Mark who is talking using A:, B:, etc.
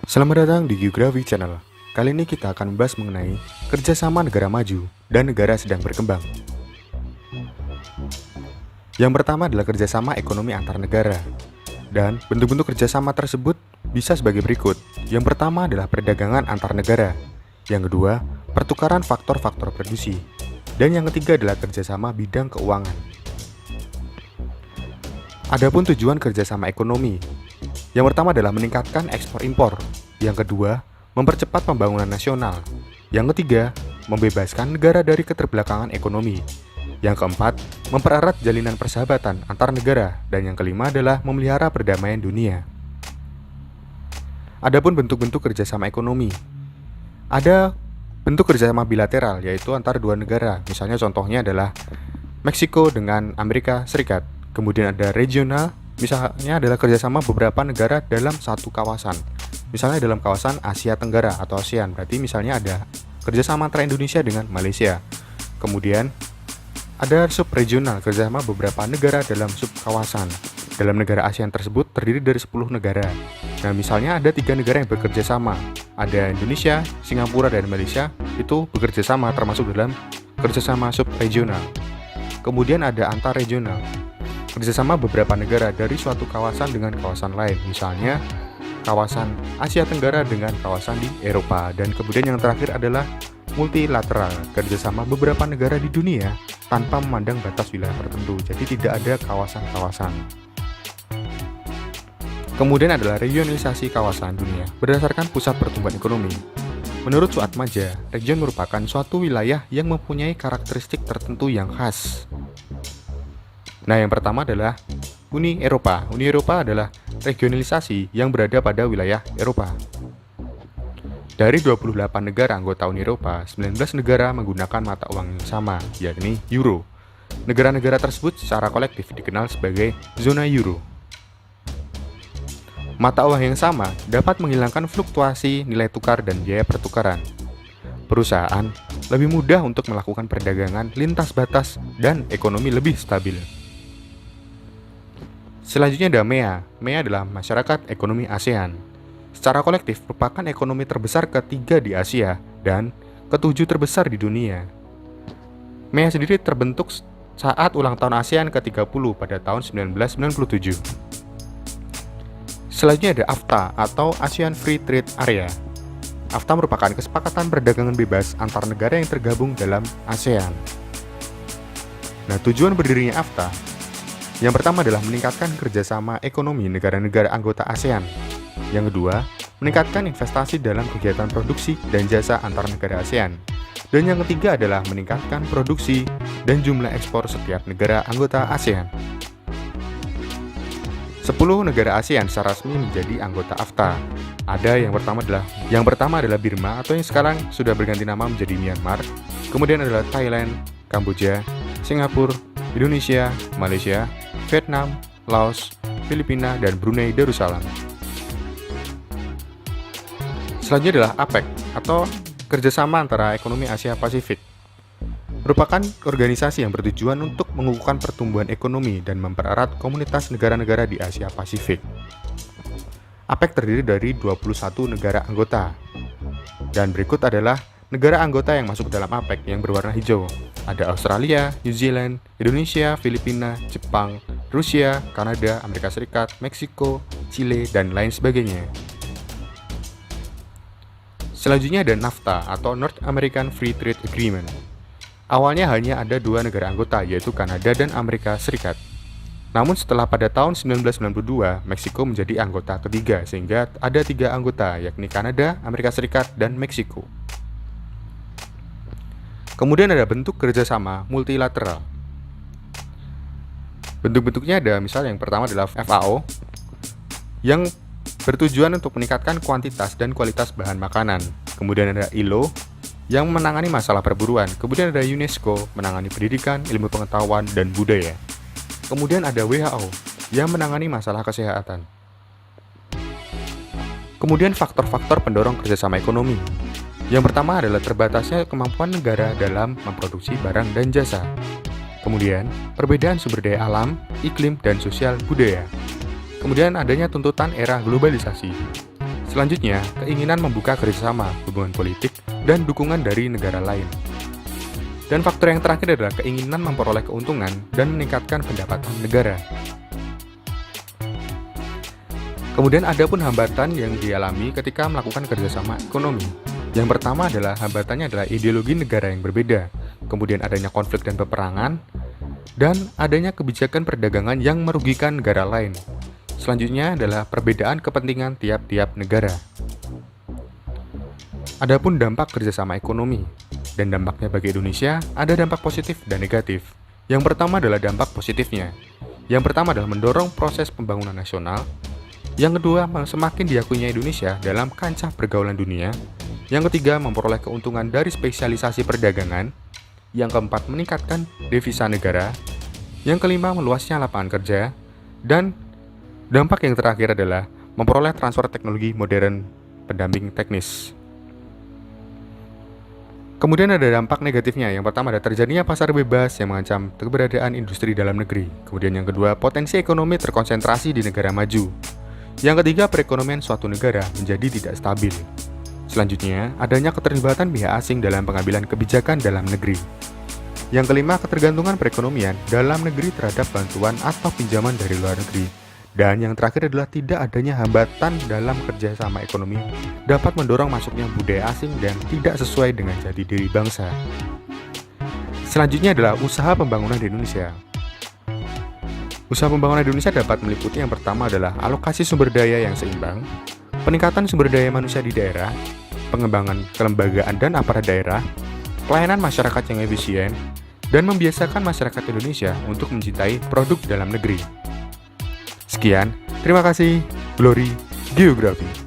A: Selamat datang di Geografi Channel. Kali ini kita akan membahas mengenai kerjasama negara maju dan negara sedang berkembang. Yang pertama adalah kerjasama ekonomi antar negara. Dan bentuk-bentuk kerjasama tersebut bisa sebagai berikut. Yang pertama adalah perdagangan antar negara. Yang kedua, pertukaran faktor-faktor produksi. Dan yang ketiga adalah kerjasama bidang keuangan. Adapun tujuan kerjasama ekonomi, yang pertama adalah meningkatkan ekspor impor. Yang kedua, mempercepat pembangunan nasional. Yang ketiga, membebaskan negara dari keterbelakangan ekonomi. Yang keempat, mempererat jalinan persahabatan antar negara. Dan yang kelima adalah memelihara perdamaian dunia. Adapun bentuk-bentuk kerjasama ekonomi, ada bentuk kerjasama bilateral, yaitu antar dua negara. Misalnya contohnya adalah Meksiko dengan Amerika Serikat. Kemudian ada regional, misalnya adalah kerjasama beberapa negara dalam satu kawasan. Misalnya dalam kawasan Asia Tenggara atau ASEAN, berarti misalnya ada kerjasama antara Indonesia dengan Malaysia. Kemudian ada subregional, kerjasama beberapa negara dalam subkawasan. Dalam negara ASEAN tersebut terdiri dari 10 negara. Nah, misalnya ada 3 negara yang bekerja sama. Ada Indonesia, Singapura, dan Malaysia, itu bekerja sama termasuk dalam kerjasama subregional. Kemudian ada antar regional, kerjasama beberapa negara dari suatu kawasan dengan kawasan lain, misalnya kawasan Asia Tenggara dengan kawasan di Eropa. Dan kemudian yang terakhir adalah multilateral, kerjasama beberapa negara di dunia tanpa memandang batas wilayah tertentu, jadi tidak ada kawasan-kawasan. Kemudian adalah regionalisasi kawasan dunia berdasarkan pusat pertumbuhan ekonomi. Menurut Suatmaja, region merupakan suatu wilayah yang mempunyai karakteristik tertentu yang khas. Nah, yang pertama adalah Uni Eropa. Uni Eropa adalah regionalisasi yang berada pada wilayah Eropa. Dari 28 negara anggota Uni Eropa, 19 negara menggunakan mata uang yang sama, yakni euro. Negara-negara tersebut secara kolektif dikenal sebagai zona euro. Mata uang yang sama dapat menghilangkan fluktuasi nilai tukar dan biaya pertukaran. Perusahaan lebih mudah untuk melakukan perdagangan lintas batas dan ekonomi lebih stabil. Selanjutnya ada MEA. MEA adalah Masyarakat Ekonomi ASEAN. Secara kolektif merupakan ekonomi terbesar ketiga di Asia dan ketujuh terbesar di dunia. MEA sendiri terbentuk saat ulang tahun ASEAN ke-30 pada tahun 1997. Selanjutnya ada AFTA atau ASEAN Free Trade Area. AFTA merupakan kesepakatan perdagangan bebas antar negara yang tergabung dalam ASEAN. Nah, tujuan berdirinya AFTA yang pertama adalah meningkatkan kerjasama ekonomi negara-negara anggota ASEAN. Yang kedua, meningkatkan investasi dalam kegiatan produksi dan jasa antar negara ASEAN. Dan yang ketiga adalah meningkatkan produksi dan jumlah ekspor setiap negara anggota ASEAN. 10 negara ASEAN secara resmi menjadi anggota AFTA. Ada yang pertama adalah Birma atau yang sekarang sudah berganti nama menjadi Myanmar. Kemudian adalah Thailand, Kamboja, Singapura, Indonesia, Malaysia, Vietnam, Laos, Filipina, dan Brunei Darussalam. Selanjutnya adalah APEC atau kerjasama antara ekonomi Asia Pasifik. Merupakan organisasi yang bertujuan untuk mengukuhkan pertumbuhan ekonomi dan mempererat komunitas negara-negara di Asia Pasifik. APEC terdiri dari 21 negara anggota. Dan berikut adalah negara anggota yang masuk dalam APEC yang berwarna hijau. Ada Australia, New Zealand, Indonesia, Filipina, Jepang, Rusia, Kanada, Amerika Serikat, Meksiko, Chile, dan lain sebagainya. Selanjutnya ada NAFTA atau North American Free Trade Agreement. Awalnya hanya ada 2 negara anggota, yaitu Kanada dan Amerika Serikat. Namun setelah pada tahun 1992, Meksiko menjadi anggota ketiga, sehingga ada 3 anggota, yakni Kanada, Amerika Serikat, dan Meksiko. Kemudian ada bentuk kerjasama multilateral. Bentuk-bentuknya ada, misalnya yang pertama adalah FAO, yang bertujuan untuk meningkatkan kuantitas dan kualitas bahan makanan. Kemudian ada ILO, yang menangani masalah perburuan. Kemudian ada UNESCO, menangani pendidikan, ilmu pengetahuan, dan budaya. Kemudian ada WHO, yang menangani masalah kesehatan. Kemudian faktor-faktor pendorong kerjasama ekonomi. Yang pertama adalah terbatasnya kemampuan negara dalam memproduksi barang dan jasa. Kemudian, perbedaan sumber daya alam, iklim, dan sosial budaya. Kemudian adanya tuntutan era globalisasi. Selanjutnya, keinginan membuka kerjasama, hubungan politik, dan dukungan dari negara lain. Dan faktor yang terakhir adalah keinginan memperoleh keuntungan dan meningkatkan pendapatan negara. Kemudian ada pun hambatan yang dialami ketika melakukan kerjasama ekonomi. Yang pertama adalah hambatannya adalah ideologi negara yang berbeda, kemudian adanya konflik dan peperangan, dan adanya kebijakan perdagangan yang merugikan negara lain. Selanjutnya adalah perbedaan kepentingan tiap-tiap negara. Adapun dampak kerjasama ekonomi, dan dampaknya bagi Indonesia ada dampak positif dan negatif. Yang pertama adalah dampak positifnya. Yang pertama adalah mendorong proses pembangunan nasional. Yang kedua, semakin diakuinya Indonesia dalam kancah pergaulan dunia. Yang ketiga, memperoleh keuntungan dari spesialisasi perdagangan. Yang keempat, meningkatkan devisa negara. Yang kelima, meluasnya lapangan kerja. Dan dampak yang terakhir adalah memperoleh transfer teknologi modern pendamping teknis. Kemudian ada dampak negatifnya. Yang pertama ada terjadinya pasar bebas yang mengancam keberadaan industri dalam negeri. Kemudian yang kedua, potensi ekonomi terkonsentrasi di negara maju. Yang ketiga, perekonomian suatu negara menjadi tidak stabil. Selanjutnya, adanya keterlibatan pihak asing dalam pengambilan kebijakan dalam negeri. Yang kelima, ketergantungan perekonomian dalam negeri terhadap bantuan atau pinjaman dari luar negeri. Dan yang terakhir adalah tidak adanya hambatan dalam kerjasama ekonomi dapat mendorong masuknya budaya asing dan tidak sesuai dengan jati diri bangsa. Selanjutnya adalah usaha pembangunan di Indonesia. Usaha pembangunan di Indonesia dapat meliputi yang pertama adalah alokasi sumber daya yang seimbang, peningkatan sumber daya manusia di daerah, pengembangan kelembagaan dan aparat daerah, pelayanan masyarakat yang efisien, dan membiasakan masyarakat Indonesia untuk mencintai produk dalam negeri. Sekian, terima kasih. Glory Geografi.